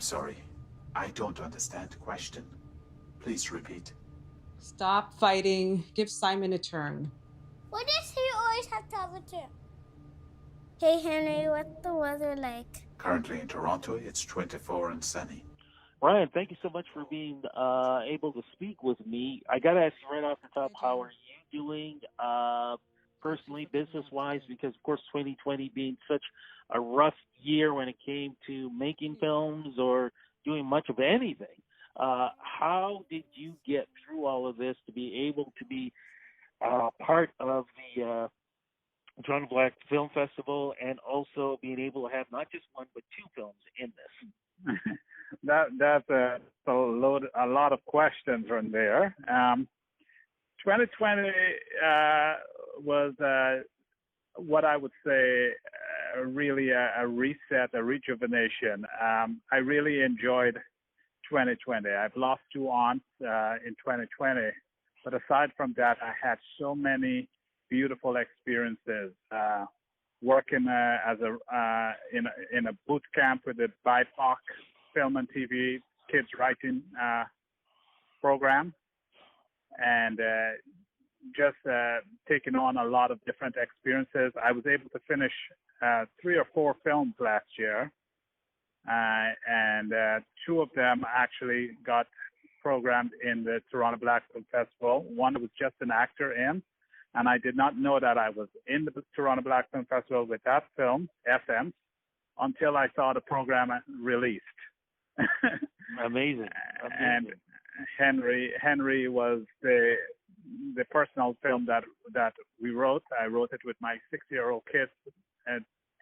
sorry. I don't understand the question. Please repeat. Stop fighting. Give Simon a turn. Why does he always have to have a turn? Hey Henry, what's the weather like? Currently in Toronto, it's 24 and sunny. Ryan, thank you so much for being able to speak with me. I got to ask you right off the top, how are you doing personally, business-wise? Because, of course, 2020 being such a rough year when it came to making films or doing much of anything. How did you get through all of this to be able to be part of the Toronto Black Film Festival and also being able to have not just one but two films in this? That's a lot of questions from there. 2020 was what I would say really a reset, a rejuvenation. I really enjoyed 2020. I've lost two aunts in 2020, but aside from that, I had so many beautiful experiences. Working as in a boot camp with the BIPOC Film and TV Kids Writing program, and just taking on a lot of different experiences. I was able to finish 3 or 4 films last year, and 2 of them actually got programmed in the Toronto Black Film Festival. One was just an actor in, and I did not know that I was in the Toronto Black Film Festival with that film, SM, until I saw the program released. Amazing. And Henry was the personal film that we wrote. I wrote it with my 6-year-old kid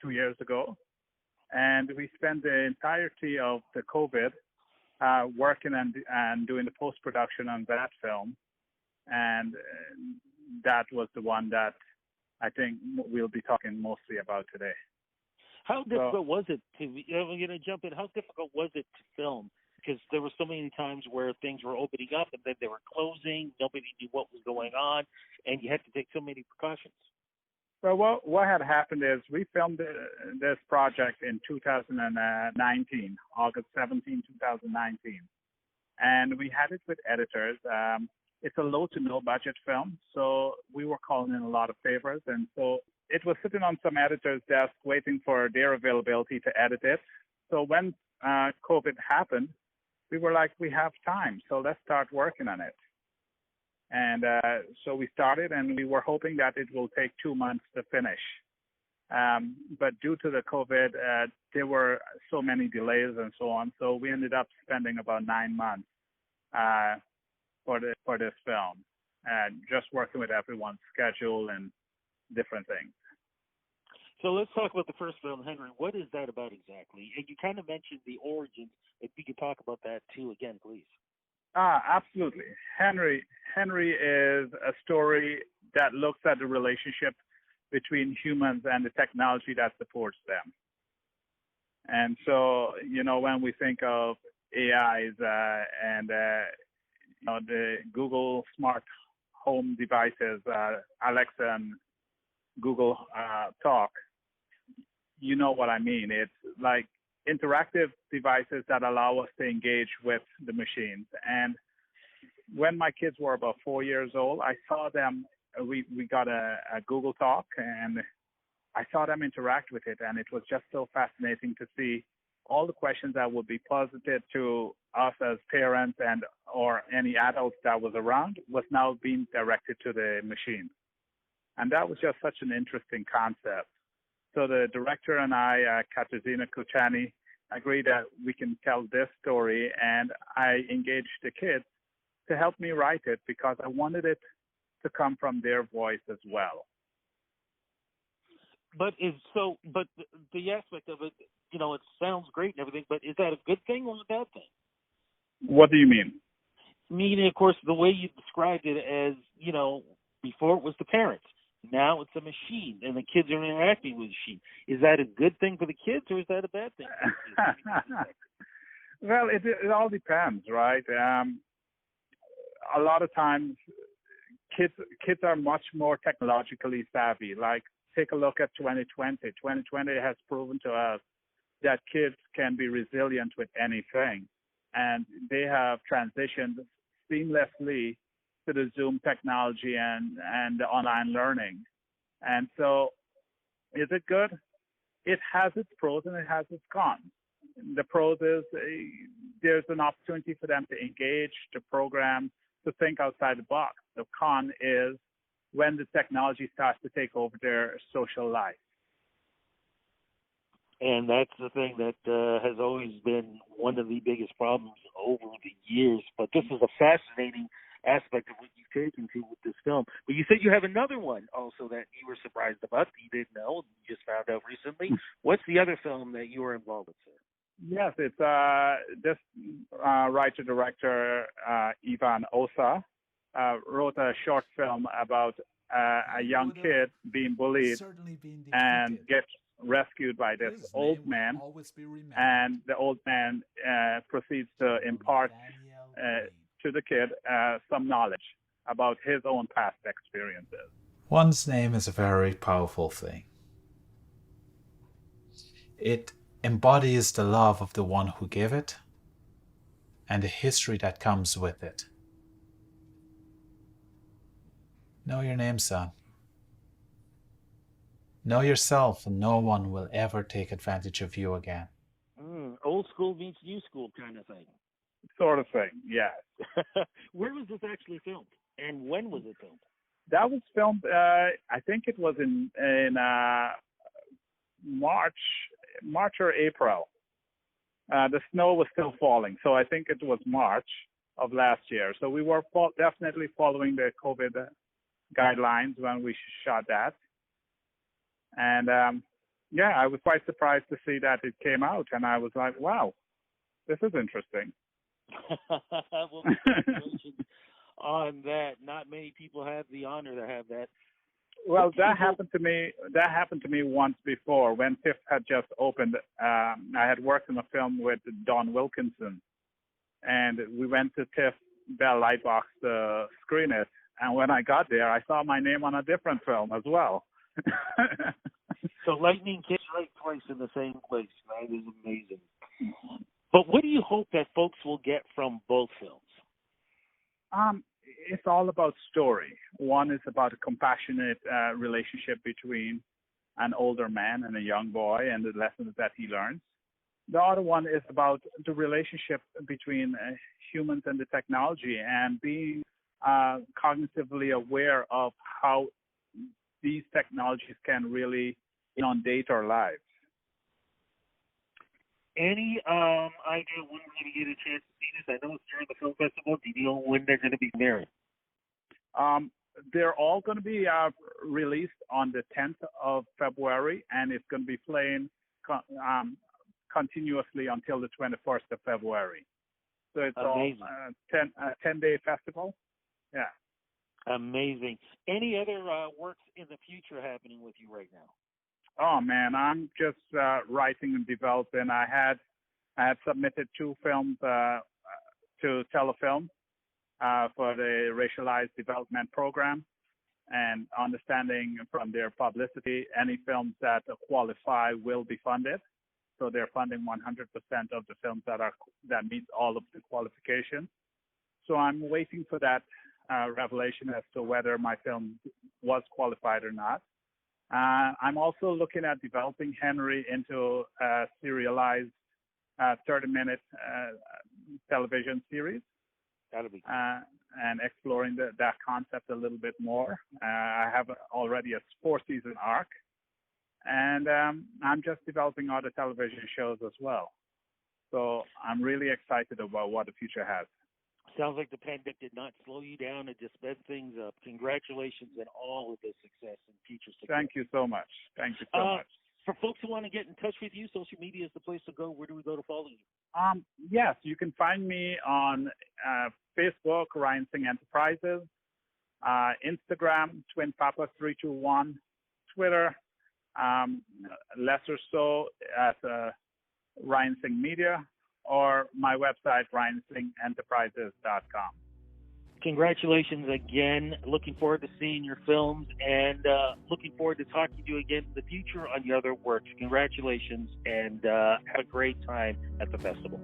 2 years ago, and we spent the entirety of the COVID working and doing the post-production on that film, and that was the one that I think we'll be talking mostly about today. How difficult was it to, I'm going to jump in, how difficult was it to film? Because there were so many times where things were opening up and then they were closing, nobody knew what was going on, and you had to take so many precautions. Well, what had happened is we filmed this project in 2019, August 17, 2019. And we had it with editors. It's a low to no budget film, so we were calling in a lot of favors. And so it was sitting on some editor's desk waiting for their availability to edit it. So when COVID happened, we were like, we have time, so let's start working on it. And so we started, and we were hoping that it will take 2 months to finish. But due to the COVID, there were so many delays and so on. So we ended up spending about 9 months for this film, just working with everyone's schedule and different things. So let's talk about the first film, Henry. What is that about exactly? And you kind of mentioned the origins. If you could talk about that too again, please. Absolutely. Henry is a story that looks at the relationship between humans and the technology that supports them. And so, when we think of AIs and the Google smart home devices, Alexa and Google Talk, you know what I mean. It's like interactive devices that allow us to engage with the machines. And when my kids were about 4 years old, I saw them, we got a Google Talk, and I saw them interact with it. And it was just so fascinating to see all the questions that would be posited to us as parents and or any adults that was around was now being directed to the machine. And that was just such an interesting concept. So the director and I, Katarzyna Kuchani, agreed that we can tell this story, and I engaged the kids to help me write it because I wanted it to come from their voice as well. But the aspect of it, it sounds great and everything, but is that a good thing or a bad thing? What do you mean? Meaning, of course, the way you described it as, before it was the parents. Now it's a machine, and the kids are interacting with the machine. Is that a good thing for the kids, or is that a bad thing? Well, it all depends, right? A lot of times, kids are much more technologically savvy. Like, take a look at 2020. 2020 has proven to us that kids can be resilient with anything. And they have transitioned seamlessly to the Zoom technology and the online learning. And so, is it good? It has its pros and it has its cons. The pros is there's an opportunity for them to engage, to program, to think outside the box. The con is when the technology starts to take over their social life. And that's the thing that has always been one of the biggest problems over the years. But this is a fascinating aspect of what you've taken to with this film. But you said you have another one also that you were surprised about that you didn't know, you just found out recently. What's the other film that you were involved with, sir? Yes, it's this writer-director, Ivan Osa, wrote a short film about a young kid being bullied and gets rescued by this old man, and the old man proceeds to impart to the kid some knowledge about his own past experiences. One's name is a very powerful thing. It embodies the love of the one who gave it and the history that comes with it. Know your name, son. Know yourself, and no one will ever take advantage of you again. Old school meets new school kind of thing. Sort of thing, yes. Where was this actually filmed, and when was it filmed? That was filmed, I think it was in March or April. The snow was still falling, so I think it was March of last year. So we were definitely following the COVID guidelines when we shot that. And I was quite surprised to see that it came out, and I was like, wow, this is interesting. Well, congratulations on that. Not many people have the honor to have that. Well, that happened to me. That happened to me once before when TIFF had just opened. I had worked in a film with Don Wilkinson, and we went to TIFF Bell Lightbox to screen it. And when I got there, I saw my name on a different film as well. So lightning can strike twice in the same place. That is amazing. But what do you hope that folks will get from both films? It's all about story. One is about a compassionate relationship between an older man and a young boy and the lessons that he learns. The other one is about the relationship between humans and the technology and being cognitively aware of how these technologies can really inundate our lives. Any idea when we're going to get a chance to see this? I know it's during the film festival. Do you know when they're going to be premiering? They're all going to be released on the 10th of February, and it's going to be playing continuously until the 21st of February. So it's amazing. All 10-day festival. Yeah. Amazing. Any other works in the future happening with you right now? Oh man, I'm just writing and developing. I had submitted 2 films to Telefilm for the Racialized Development Program, and understanding from their publicity, any films that qualify will be funded. So they're funding 100% of the films that meet all of the qualifications. So I'm waiting for that revelation as to whether my film was qualified or not. I'm also looking at developing Henry into a serialized 30-minute television series. That'll be cool. And exploring that concept a little bit more. I have already a 4-season arc, and I'm just developing other television shows as well. So I'm really excited about what the future has. Sounds like the pandemic did not slow you down. It just sped things up. Congratulations on all of the success and future success. Thank you so much. Thank you so much. For folks who want to get in touch with you, social media is the place to go. Where do we go to follow you? Yes, you can find me on Facebook, Ryan Singh Enterprises, Instagram, Twin Papa 321, Twitter, lesser so at Ryan Singh Media, or my website, ryansingenterprises.com. Congratulations again. Looking forward to seeing your films, and looking forward to talking to you again in the future on your other works. Congratulations, and have a great time at the festival.